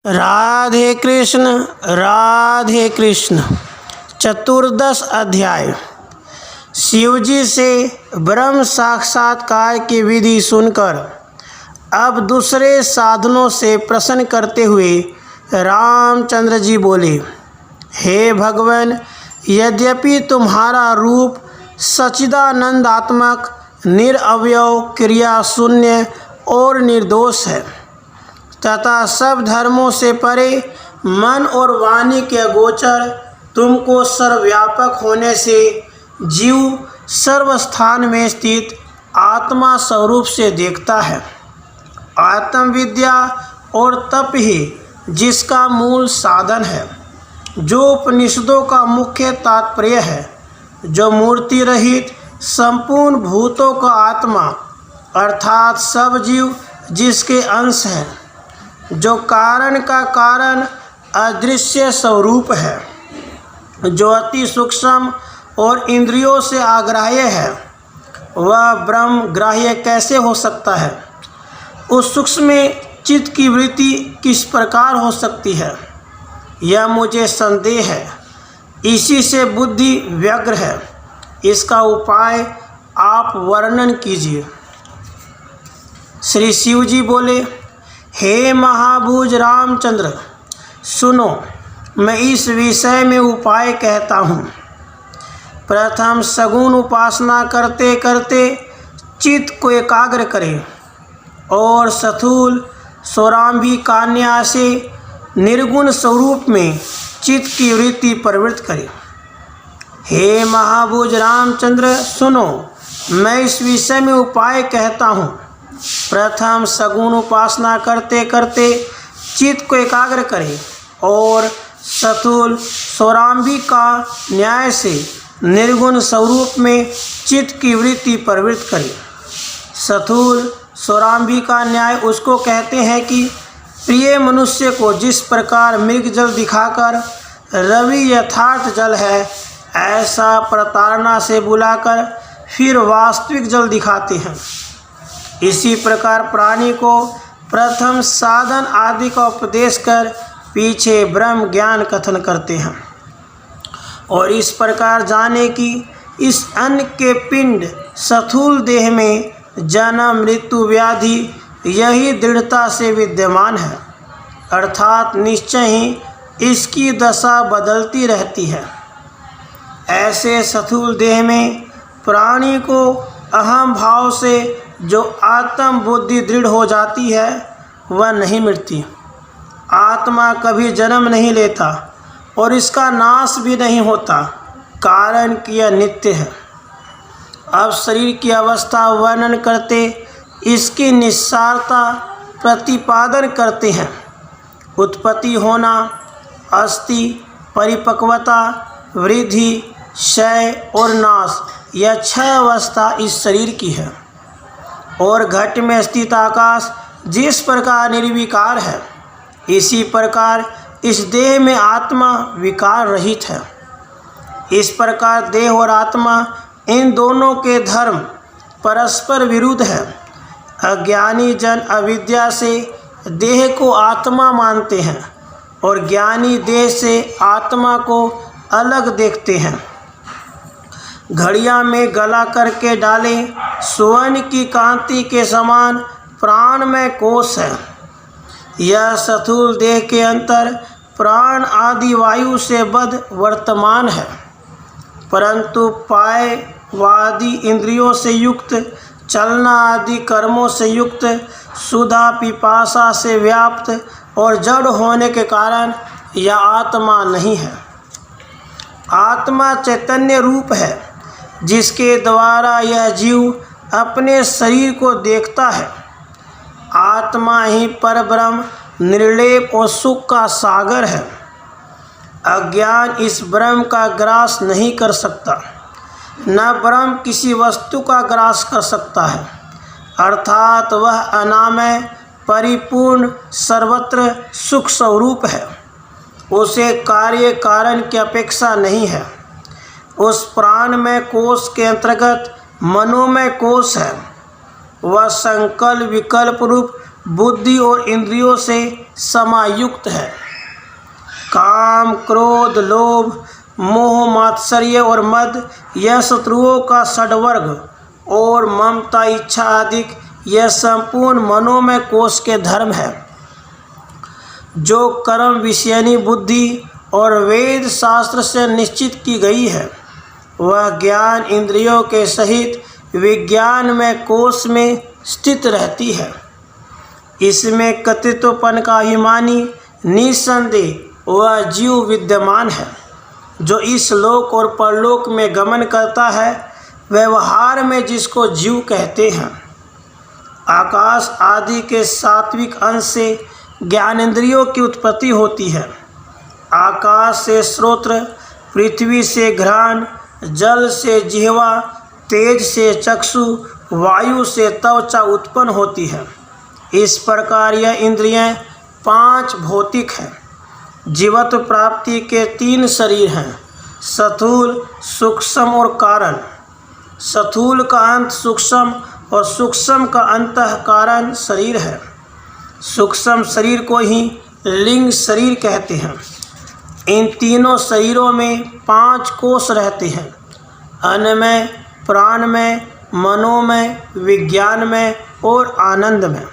राधे कृष्ण। चतुर्दश अध्याय। शिवजी से ब्रह्म साक्षात्कार की विधि सुनकर अब दूसरे साधनों से प्रश्न करते हुए रामचंद्र जी बोले, हे भगवान, यद्यपि तुम्हारा रूप सच्चिदानंदात्मक, निरअवयव, क्रिया शून्य और निर्दोष है तथा सब धर्मों से परे, मन और वाणी के अगोचर, तुमको सर्वव्यापक होने से जीव सर्वस्थान में स्थित आत्मा स्वरूप से देखता है। आत्मविद्या और तप ही जिसका मूल साधन है, जो उपनिषदों का मुख्य तात्पर्य है, जो मूर्ति रहित संपूर्ण भूतों का आत्मा अर्थात सब जीव जिसके अंश हैं, जो कारण का कारण अदृश्य स्वरूप है, जो अति सूक्ष्म और इंद्रियों से आग्राह्य है, वह ब्रह्म ग्राह्य कैसे हो सकता है? उस सूक्ष्म चित्त की वृत्ति किस प्रकार हो सकती है, यह मुझे संदेह है। इसी से बुद्धि व्यग्र है। इसका उपाय आप वर्णन कीजिए। श्री शिव जी बोले, हे महाभूज रामचंद्र, सुनो, मैं इस विषय में उपाय कहता हूँ। प्रथम सगुण उपासना करते करते चित्त को एकाग्र करें और स्थूल सौराम्भी कान्या से निर्गुण स्वरूप में चित्त की वृत्ति प्रवृत्त करें। हे महाभूज रामचंद्र, सुनो, मैं इस विषय में उपाय कहता हूँ। प्रथम सगुण उपासना करते करते चित्त को एकाग्र करें और स्थूल सौराम्भी का न्याय से निर्गुण स्वरूप में चित्त की वृत्ति प्रवृत्त करें। स्थूल सौराम्भी का न्याय उसको कहते हैं कि प्रिय मनुष्य को जिस प्रकार मृग जल दिखाकर रवि यथार्थ जल है, ऐसा प्रताड़ना से बुलाकर फिर वास्तविक जल दिखाते हैं। इसी प्रकार प्राणी को प्रथम साधन आदि का उपदेश कर पीछे ब्रह्म ज्ञान कथन करते हैं और इस प्रकार जाने कि इस अन्न के पिंड स्थूल देह में जन्म मृत्यु व्याधि यही दृढ़ता से विद्यमान है, अर्थात निश्चय ही इसकी दशा बदलती रहती है। ऐसे स्थूल देह में प्राणी को अहम भाव से जो आत्म बुद्धि दृढ़ हो जाती है, वह नहीं मिटती। आत्मा कभी जन्म नहीं लेता और इसका नाश भी नहीं होता, कारण कि यह नित्य है। अब शरीर की अवस्था वर्णन करते इसकी निस्सारता प्रतिपादन करते हैं। उत्पत्ति होना, अस्थि, परिपक्वता, वृद्धि, क्षय और नाश, यह 6 अवस्था इस शरीर की है। और घट में स्थित आकाश जिस प्रकार निर्विकार है, इसी प्रकार इस देह में आत्मा विकार रहित है। इस प्रकार देह और आत्मा, इन दोनों के धर्म परस्पर विरुद्ध है। अज्ञानी जन अविद्या से देह को आत्मा मानते हैं और ज्ञानी देह से आत्मा को अलग देखते हैं। घड़िया में गला करके डाले स्वर्ण की कांति के समान प्राण में कोश है। यह स्थूल देह के अंतर प्राण आदि वायु से बद्ध वर्तमान है, परंतु पाय वादि इंद्रियों से युक्त, चलना आदि कर्मों से युक्त, सुधा पिपासा से व्याप्त और जड़ होने के कारण यह आत्मा नहीं है। आत्मा चैतन्य रूप है, जिसके द्वारा यह जीव अपने शरीर को देखता है। आत्मा ही परब्रह्म, निर्लेप और सुख का सागर है। अज्ञान इस ब्रह्म का ग्रास नहीं कर सकता, न ब्रह्म किसी वस्तु का ग्रास कर सकता है, अर्थात वह अनामय, परिपूर्ण, सर्वत्र सुख स्वरूप है। उसे कार्य कारण की अपेक्षा नहीं है। उस प्राणमय कोश के अंतर्गत मनोमय कोश है। वह संकल्प विकल्प रूप बुद्धि और इंद्रियों से समायुक्त है। काम, क्रोध, लोभ, मोह, मात्सर्य और मद यह शत्रुओं का षड्वर्ग और ममता, इच्छा आदि यह संपूर्ण मनोमय कोश के धर्म है। जो कर्म विषयनी बुद्धि और वेद शास्त्र से निश्चित की गई है वह ज्ञान इंद्रियों के सहित विज्ञान में कोश में स्थित रहती है। इसमें कर्तृत्वपन का अभिमानी निसंदेह वह जीव विद्यमान है जो इस लोक और परलोक में गमन करता है। व्यवहार में जिसको जीव कहते हैं। आकाश आदि के सात्विक अंश से ज्ञानेंद्रियों की उत्पत्ति होती है। आकाश से श्रोत्र, पृथ्वी से घ्राण, जल से जिह्वा, तेज से चक्षु, वायु से त्वचा उत्पन्न होती है। इस प्रकार यह इंद्रियां 5 भौतिक हैं। जीवत्व प्राप्ति के 3 शरीर हैं, स्थूल, सूक्ष्म और कारण। स्थूल का अंत सूक्ष्म और सूक्ष्म का अंतः कारण शरीर है। सूक्ष्म शरीर को ही लिंग शरीर कहते हैं। इन तीनों शरीरों में 5 कोश रहते हैं, अन्नमय, प्राणमय, मनोमय, विज्ञानमय और आनंदमय।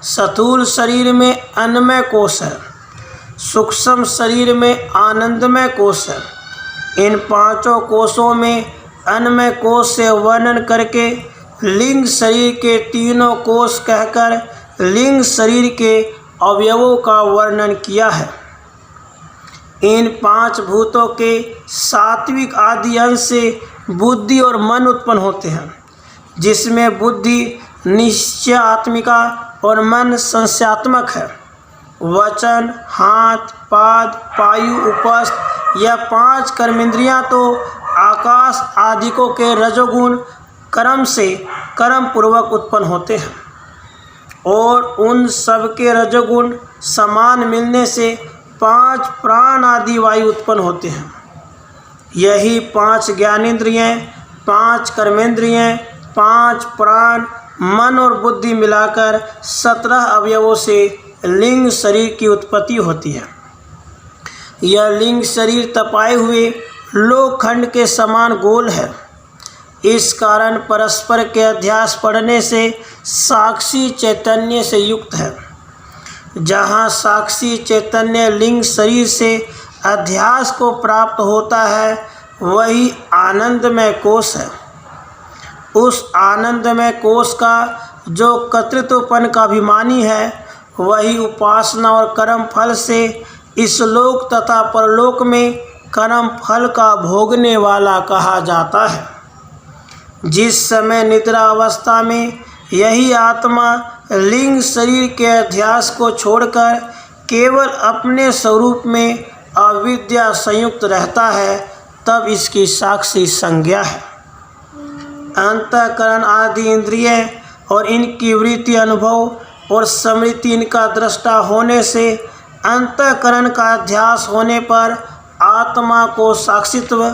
स्थूल शरीर में अन्नमय कोश है, सूक्ष्म शरीर में आनंदमय कोश है। इन 5 कोशों में अन्नमय कोश से वर्णन करके लिंग शरीर के 3 कोश कहकर लिंग शरीर के अवयवों का वर्णन किया है। इन 5 भूतों के सात्विक आदि अंश से बुद्धि और मन उत्पन्न होते हैं, जिसमें बुद्धि निश्चयात्मिका और मन संशयात्मक है। वचन, हाथ, पाद, पायु, उपस्थ यह 5 कर्मेंद्रियां तो आकाश आदिकों के रजोगुण कर्म से कर्म पूर्वक उत्पन्न होते हैं और उन सब के रजोगुण समान मिलने से 5 प्राण आदि वायु उत्पन्न होते हैं। यही 5 ज्ञानेंद्रियां, 5 कर्मेंद्रियां, 5 प्राण, मन और बुद्धि मिलाकर 17 अवयवों से लिंग शरीर की उत्पत्ति होती है। यह लिंग शरीर तपाए हुए लोखंड के समान गोल है। इस कारण परस्पर के अध्यास पढ़ने से साक्षी चैतन्य से युक्त है। जहाँ साक्षी चैतन्य लिंग शरीर से अध्यास को प्राप्त होता है वही आनंदमय कोश है। उस आनंदमय कोश का जो कर्तृत्वपन का अभिमानी है वही उपासना और कर्म फल से इस लोक तथा परलोक में कर्म फल का भोगने वाला कहा जाता है। जिस समय निद्रा अवस्था में यही आत्मा लिंग शरीर के अध्यास को छोड़कर केवल अपने स्वरूप में अविद्या संयुक्त रहता है तब इसकी साक्षी संज्ञा है। अंतःकरण आदि इंद्रिय और इनकी वृत्ति, अनुभव और स्मृति इनका दृष्टा होने से अंतःकरण का अध्यास होने पर आत्मा को साक्षित्व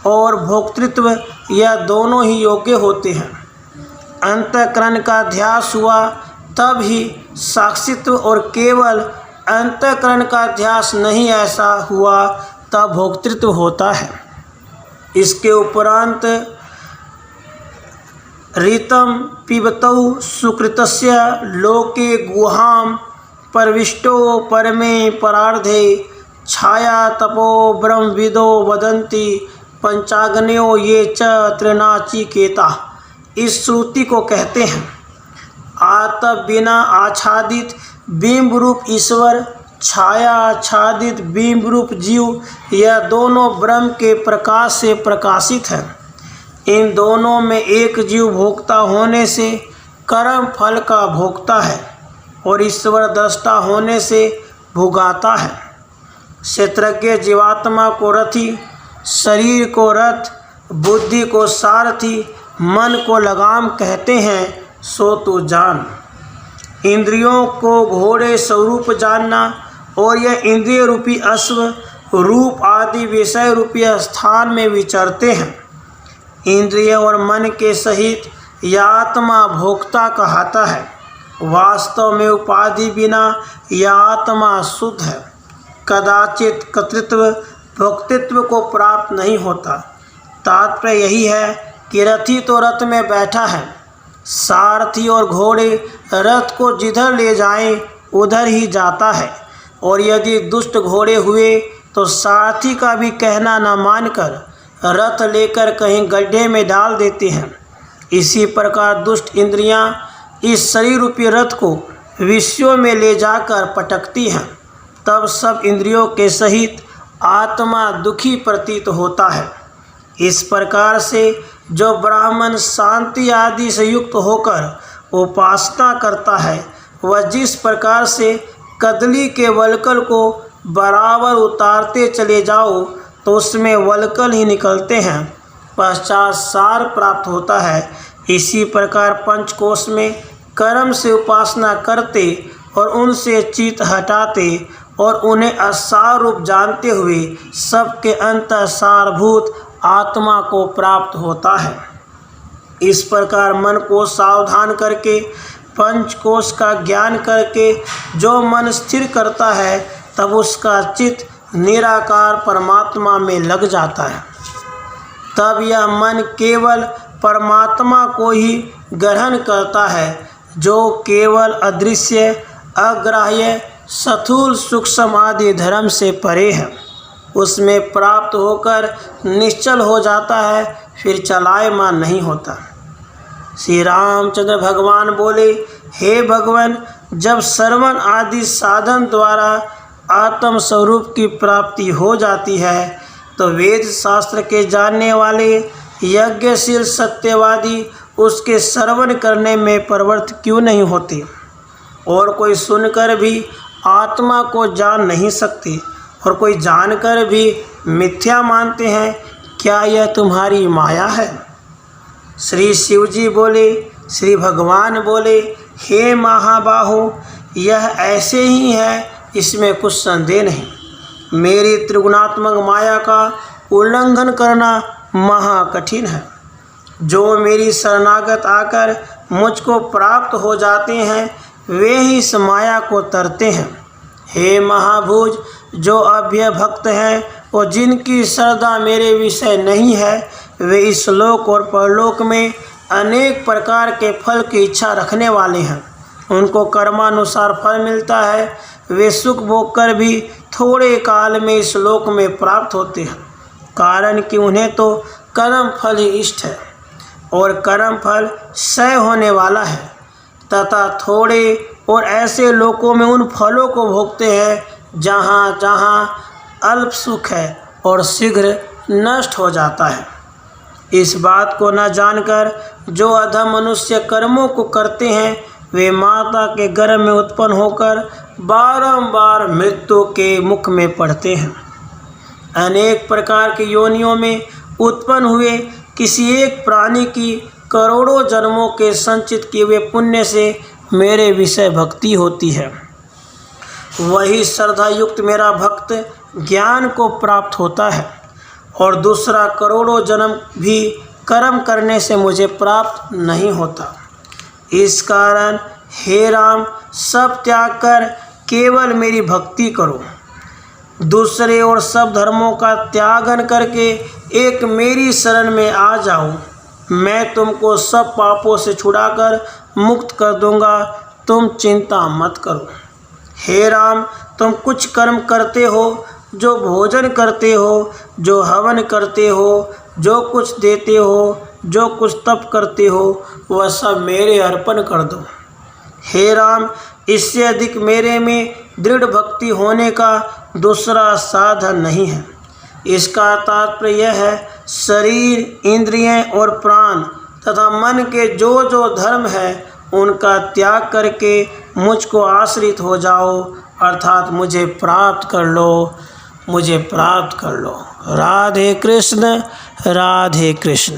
और भोक्तृत्व यह दोनों ही योग्य होते हैं। अंतःकरण का अध्यास हुआ तब ही साक्षित्व और केवल अंतःकरण का अध्यास नहीं ऐसा हुआ तब भोक्तृत्व होता है। इसके उपरांत ऋतं पिबतौ सुकृतस्य लोके गुहां परविष्टो परमे परार्धे छाया तपो ब्रह्मविदो वदन्ति पंचाग्नयो ये च त्रिनाचिकेता। इस श्रुति को कहते हैं। आतप बिना आच्छादित बिंब रूप ईश्वर, छाया आच्छादित बिंब रूप जीव, यह दोनों ब्रह्म के प्रकाश से प्रकाशित है। इन दोनों में एक जीव भोक्ता होने से कर्म फल का भोक्ता है और ईश्वर दृष्टा होने से भोगाता है। क्षेत्रज्ञ जीवात्मा को रथी, शरीर को रथ, बुद्धि को सारथी, मन को लगाम कहते हैं, सो तू जान। इंद्रियों को घोड़े स्वरूप जानना और यह इंद्रिय रूपी अश्व रूप आदि विषय रूपी स्थान में विचरते हैं। इंद्रिय और मन के सहित यह आत्मा भोक्ता कहता है वास्तव में उपाधि बिना यह आत्मा शुद्ध है, कदाचित कर्तृत्व भोक्तृत्व को प्राप्त नहीं होता। तात्पर्य यही है कि रथी तो रथ में बैठा है, सारथी और घोड़े रथ को जिधर ले जाएं उधर ही जाता है, और यदि दुष्ट घोड़े हुए तो सारथी का भी कहना न मानकर रथ लेकर कहीं गड्ढे में डाल देते हैं। इसी प्रकार दुष्ट इंद्रियां इस शरीर रूपी रथ को विषयों में ले जाकर पटकती हैं, तब सब इंद्रियों के सहित आत्मा दुखी प्रतीत होता है। इस प्रकार से जो ब्राह्मण शांति आदि से युक्त होकर उपासना करता है, वह जिस प्रकार से कदली के वलकल को बराबर उतारते चले जाओ तो उसमें वलकल ही निकलते हैं, पश्चात सार प्राप्त होता है, इसी प्रकार पंचकोश में कर्म से उपासना करते और उनसे चित्त हटाते और उन्हें असार रूप जानते हुए सबके अंतर सारभूत आत्मा को प्राप्त होता है। इस प्रकार मन को सावधान करके पंचकोश का ज्ञान करके जो मन स्थिर करता है, तब उसका चित्त निराकार परमात्मा में लग जाता है। तब यह मन केवल परमात्मा को ही ग्रहण करता है, जो केवल अदृश्य अग्राह्य स्थूल सूक्ष्म आदि धर्म से परे है। उसमें प्राप्त होकर निश्चल हो जाता है, फिर चलायमान नहीं होता। श्री रामचंद्र भगवान बोले, हे भगवान, जब श्रवण आदि साधन द्वारा आत्म स्वरूप की प्राप्ति हो जाती है, तो वेद शास्त्र के जानने वाले यज्ञशील सत्यवादी उसके श्रवण करने में प्रवृत्त क्यों नहीं होते, और कोई सुनकर भी आत्मा को जान नहीं सकते, और कोई जानकर भी मिथ्या मानते हैं। क्या यह तुम्हारी माया है? श्री शिव जी बोले, श्री भगवान बोले, हे महाबाहो, यह ऐसे ही है, इसमें कुछ संदेह नहीं। मेरी त्रिगुणात्मक माया का उल्लंघन करना महाकठिन है। जो मेरी शरणागत आकर मुझको प्राप्त हो जाते हैं, वे ही इस माया को तरते हैं। हे महाभुज, जो अभ्य भक्त हैं और जिनकी श्रद्धा मेरे विषय नहीं है, वे इस लोक और परलोक में अनेक प्रकार के फल की इच्छा रखने वाले हैं। उनको कर्मानुसार फल मिलता है। वे सुख भोग कर भी थोड़े काल में इस लोक में प्राप्त होते हैं, कारण कि उन्हें तो कर्म फल ही इष्ट है, और कर्म फल क्षय होने वाला है, तथा थोड़े और ऐसे लोकों में उन फलों को भोगते हैं जहाँ जहाँ अल्प सुख है और शीघ्र नष्ट हो जाता है। इस बात को न जानकर जो अधम मनुष्य कर्मों को करते हैं, वे माता के गर्भ में उत्पन्न होकर बारंबार मृत्यु के मुख में पड़ते हैं। अनेक प्रकार की योनियों में उत्पन्न हुए किसी एक प्राणी की करोड़ों जन्मों के संचित किए हुए पुण्य से मेरे विषय भक्ति होती है। वही श्रद्धा युक्त मेरा भक्त ज्ञान को प्राप्त होता है, और दूसरा करोड़ों जन्म भी कर्म करने से मुझे प्राप्त नहीं होता। इस कारण हे राम, सब त्याग कर केवल मेरी भक्ति करो। दूसरे और सब धर्मों का त्यागन करके एक मेरी शरण में आ जाओ। मैं तुमको सब पापों से छुड़ाकर मुक्त कर दूंगा, तुम चिंता मत करो। हे राम, तुम कुछ कर्म करते हो, जो भोजन करते हो, जो हवन करते हो, जो कुछ देते हो, जो कुछ तप करते हो, वह सब मेरे अर्पण कर दो। हे राम, इससे अधिक मेरे में दृढ़ भक्ति होने का दूसरा साधन नहीं है। इसका तात्पर्य यह है, शरीर, इंद्रियां और प्राण तथा मन के जो जो धर्म है, उनका त्याग करके मुझको आश्रित हो जाओ, अर्थात मुझे प्राप्त कर लो, मुझे प्राप्त कर लो। राधे कृष्ण, राधे कृष्ण।